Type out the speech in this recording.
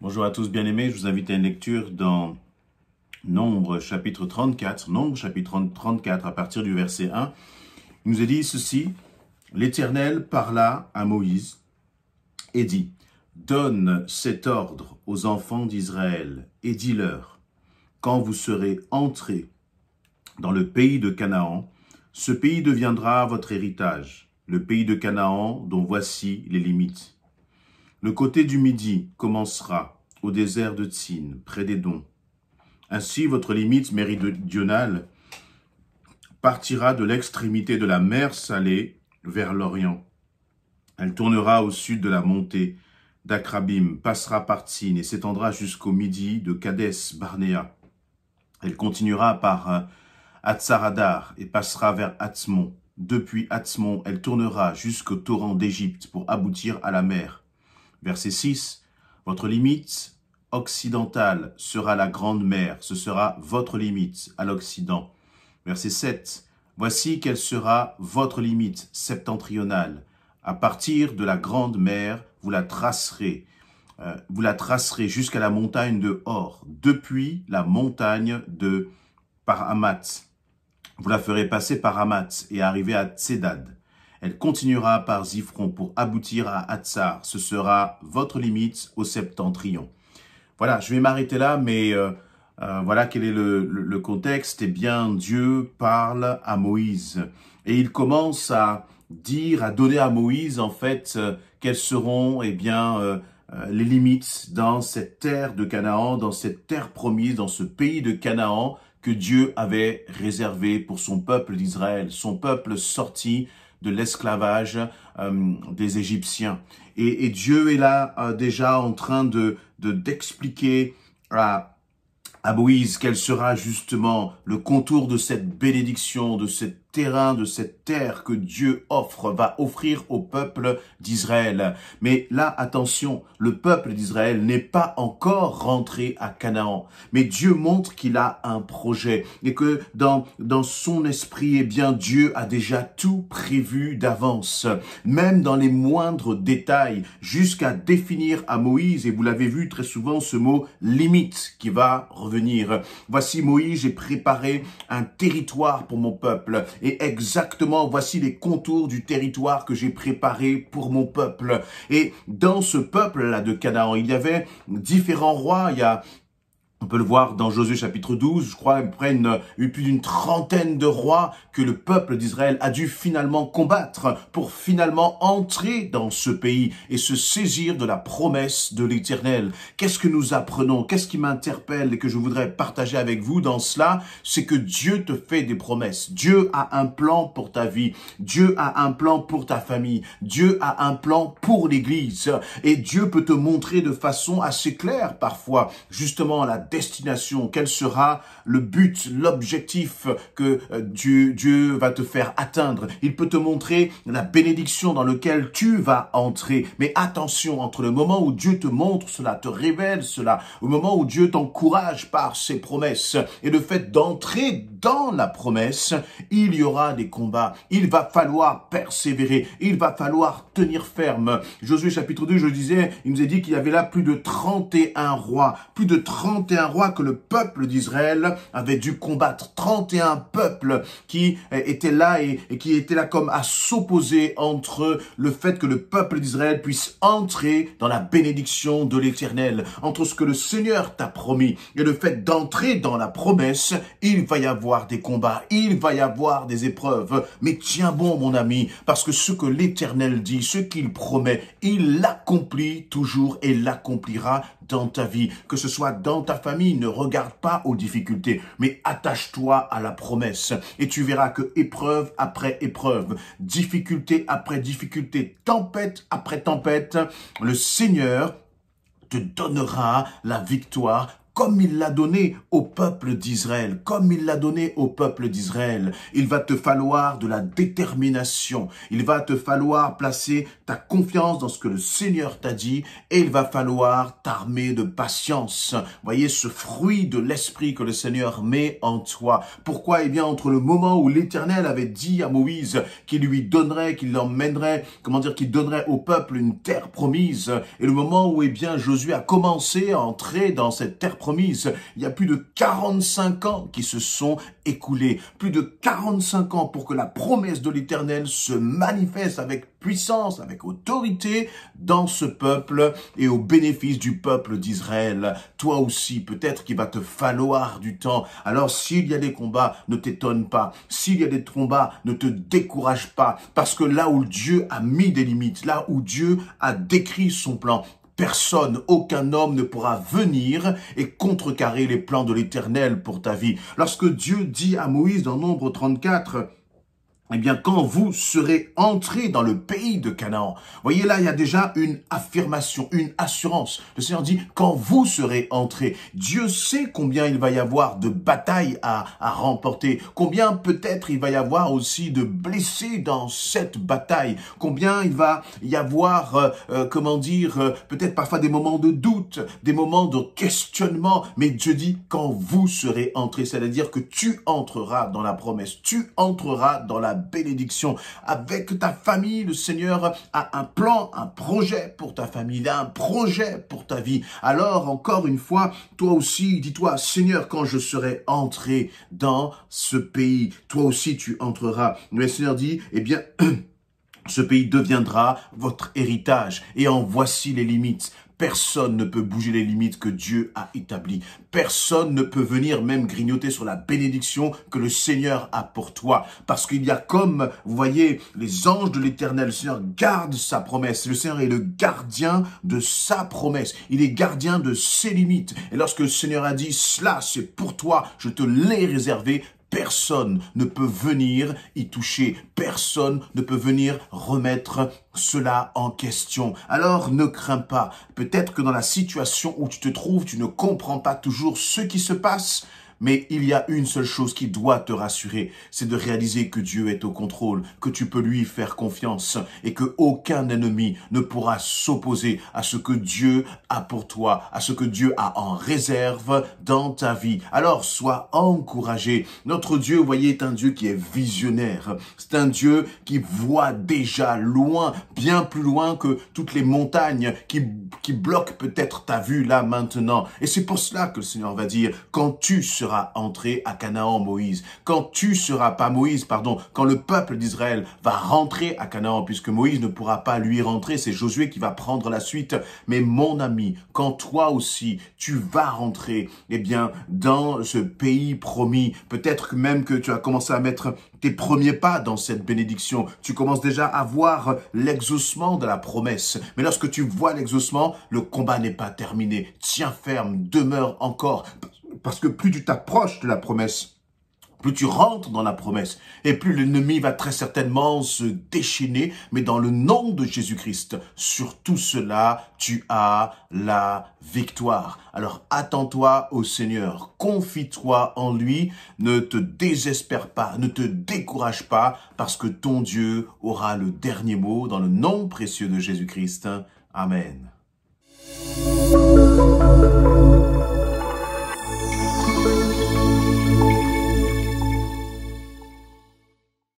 Bonjour à tous bien-aimés, je vous invite à une lecture dans Nombre chapitre 34, Nombre chapitre 34 à partir du verset 1. Il nous est dit ceci, l'Éternel parla à Moïse et dit, « Donne cet ordre aux enfants d'Israël et dis-leur, quand vous serez entrés dans le pays de Canaan, ce pays deviendra votre héritage, le pays de Canaan dont voici les limites. Le côté du midi commencera au désert de Tsin, près d'Édom. Ainsi, votre limite méridionale partira de l'extrémité de la mer Salée vers l'Orient. Elle tournera au sud de la montée d'Akrabim, passera par Tsin et s'étendra jusqu'au midi de Kadès Barnéa. Elle continuera par Hatzaradar et passera vers Hatzmon. Depuis Hatzmon, elle tournera jusqu'au torrent d'Égypte pour aboutir à la mer. Verset 6, votre limite occidentale sera la grande mer, ce sera votre limite à l'Occident. Verset 7, voici quelle sera votre limite septentrionale. À partir de la grande mer, vous la tracerez jusqu'à la montagne de Hor, depuis la montagne de Paramat. Vous la ferez passer par Hamath et arriver à Tsedad. Elle continuera par Ziphron pour aboutir à Hatzar. Ce sera votre limite au septentrion. Voilà, je vais m'arrêter là, mais voilà quel est le contexte. Eh bien, Dieu parle à Moïse. Et il commence à dire, à donner à Moïse, en fait, quelles seront, eh bien, les limites dans cette terre de Canaan, dans cette terre promise, dans ce pays de Canaan que Dieu avait réservé pour son peuple d'Israël, son peuple sorti de l'esclavage des Égyptiens. Et Dieu est là déjà en train d'expliquer à Moïse quel sera justement le contour de cette bénédiction, de ce terrain, de cette terre que Dieu va offrir au peuple d'Israël. Mais là, attention, le peuple d'Israël n'est pas encore rentré à Canaan. Mais Dieu montre qu'il a un projet et que dans son esprit, eh bien, Dieu a déjà tout prévu d'avance, même dans les moindres détails, jusqu'à définir à Moïse, et vous l'avez vu très souvent, ce mot « limite » qui va revenir. Voici Moïse, j'ai préparé un territoire pour mon peuple. Et exactement, voici les contours du territoire que j'ai préparé pour mon peuple. Et dans ce peuple-là de Canaan, il y avait différents rois. On peut le voir dans Josué chapitre 12, je crois, à peu près plus d'une trentaine de rois que le peuple d'Israël a dû finalement combattre pour finalement entrer dans ce pays et se saisir de la promesse de l'Éternel. Qu'est-ce que nous apprenons? Qu'est-ce qui m'interpelle et que je voudrais partager avec vous dans cela? C'est que Dieu te fait des promesses. Dieu a un plan pour ta vie. Dieu a un plan pour ta famille. Dieu a un plan pour l'Église. Et Dieu peut te montrer de façon assez claire parfois, justement, la destination, quel sera le but, l'objectif que Dieu va te faire atteindre. Il peut te montrer la bénédiction dans laquelle tu vas entrer. Mais attention, entre le moment où Dieu te montre cela, te révèle cela, au moment où Dieu t'encourage par ses promesses et le fait d'entrer dans la promesse, il y aura des combats. Il va falloir persévérer. Il va falloir tenir ferme. Josué chapitre 2, je le disais, il nous a dit qu'il y avait là plus de 31 rois. Plus de 31 rois que le peuple d'Israël avait dû combattre. 31 peuples qui étaient là et qui étaient là comme à s'opposer entre le fait que le peuple d'Israël puisse entrer dans la bénédiction de l'Éternel. Entre ce que le Seigneur t'a promis et le fait d'entrer dans la promesse, il va y avoir des combats, il va y avoir des épreuves. Mais tiens bon, mon ami, parce que ce que l'Éternel dit, ce qu'il promet, il l'accomplit toujours et l'accomplira dans ta vie. Que ce soit dans ta famille, ne regarde pas aux difficultés, mais attache-toi à la promesse. Et tu verras que épreuve après épreuve, difficulté après difficulté, tempête après tempête, le Seigneur te donnera la victoire comme il l'a donné au peuple d'Israël, comme il l'a donné au peuple d'Israël. Il va te falloir de la détermination. Il va te falloir placer ta confiance dans ce que le Seigneur t'a dit et il va falloir t'armer de patience. Voyez ce fruit de l'esprit que le Seigneur met en toi. Pourquoi? Eh bien, entre le moment où l'Éternel avait dit à Moïse qu'il lui donnerait, qu'il l'emmènerait, qu'il donnerait au peuple une terre promise, et le moment où, eh bien, Josué a commencé à entrer dans cette terre promise, il y a plus de 45 ans qui se sont écoulés. Plus de 45 ans pour que la promesse de l'Éternel se manifeste avec puissance, avec autorité dans ce peuple et au bénéfice du peuple d'Israël. Toi aussi, peut-être qu'il va te falloir du temps. Alors, s'il y a des combats, ne t'étonne pas. S'il y a des combats, ne te décourage pas. Parce que là où Dieu a mis des limites, là où Dieu a décrit son plan, personne, aucun homme ne pourra venir et contrecarrer les plans de l'Éternel pour ta vie. Lorsque Dieu dit à Moïse dans Nombre 34, eh bien, quand vous serez entrés dans le pays de Canaan, voyez là, il y a déjà une affirmation, une assurance. Le Seigneur dit, quand vous serez entrés, Dieu sait combien il va y avoir de batailles à remporter, combien peut-être il va y avoir aussi de blessés dans cette bataille, combien il va y avoir, peut-être parfois des moments de doute, des moments de questionnement, mais Dieu dit, quand vous serez entrés, c'est-à-dire que tu entreras dans la promesse, tu entreras dans la bénédiction. Avec ta famille, le Seigneur a un plan, un projet pour ta famille, il a un projet pour ta vie. Alors, encore une fois, toi aussi, dis-toi, Seigneur, quand je serai entré dans ce pays, toi aussi tu entreras. Le Seigneur dit, eh bien, ce pays deviendra votre héritage et en voici les limites. Personne ne peut bouger les limites que Dieu a établies. Personne ne peut venir même grignoter sur la bénédiction que le Seigneur a pour toi. Parce qu'il y a comme, vous voyez, les anges de l'Éternel, le Seigneur garde sa promesse. Le Seigneur est le gardien de sa promesse. Il est gardien de ses limites. Et lorsque le Seigneur a dit, cela c'est pour toi, je te l'ai réservé, personne ne peut venir y toucher. Personne ne peut venir remettre cela en question. Alors, ne crains pas. Peut-être que dans la situation où tu te trouves, tu ne comprends pas toujours ce qui se passe. Mais il y a une seule chose qui doit te rassurer, c'est de réaliser que Dieu est au contrôle, que tu peux lui faire confiance et que aucun ennemi ne pourra s'opposer à ce que Dieu a pour toi, à ce que Dieu a en réserve dans ta vie. Alors, sois encouragé. Notre Dieu, vous voyez, est un Dieu qui est visionnaire. C'est un Dieu qui voit déjà loin, bien plus loin que toutes les montagnes qui bloquent peut-être ta vue là maintenant. Et c'est pour cela que le Seigneur va dire, quand tu seras entré à Canaan, Moïse. Quand le peuple d'Israël va rentrer à Canaan, puisque Moïse ne pourra pas lui rentrer, c'est Josué qui va prendre la suite. Mais mon ami, quand toi aussi, tu vas rentrer, eh bien, dans ce pays promis, peut-être même que tu as commencé à mettre tes premiers pas dans cette bénédiction. Tu commences déjà à voir l'exaucement de la promesse. Mais lorsque tu vois l'exaucement, le combat n'est pas terminé. Tiens ferme, demeure encore. Parce que plus tu t'approches de la promesse, plus tu rentres dans la promesse, et plus l'ennemi va très certainement se déchaîner, mais dans le nom de Jésus-Christ, sur tout cela, tu as la victoire. Alors attends-toi au Seigneur, confie-toi en lui, ne te désespère pas, ne te décourage pas, parce que ton Dieu aura le dernier mot dans le nom précieux de Jésus-Christ. Amen.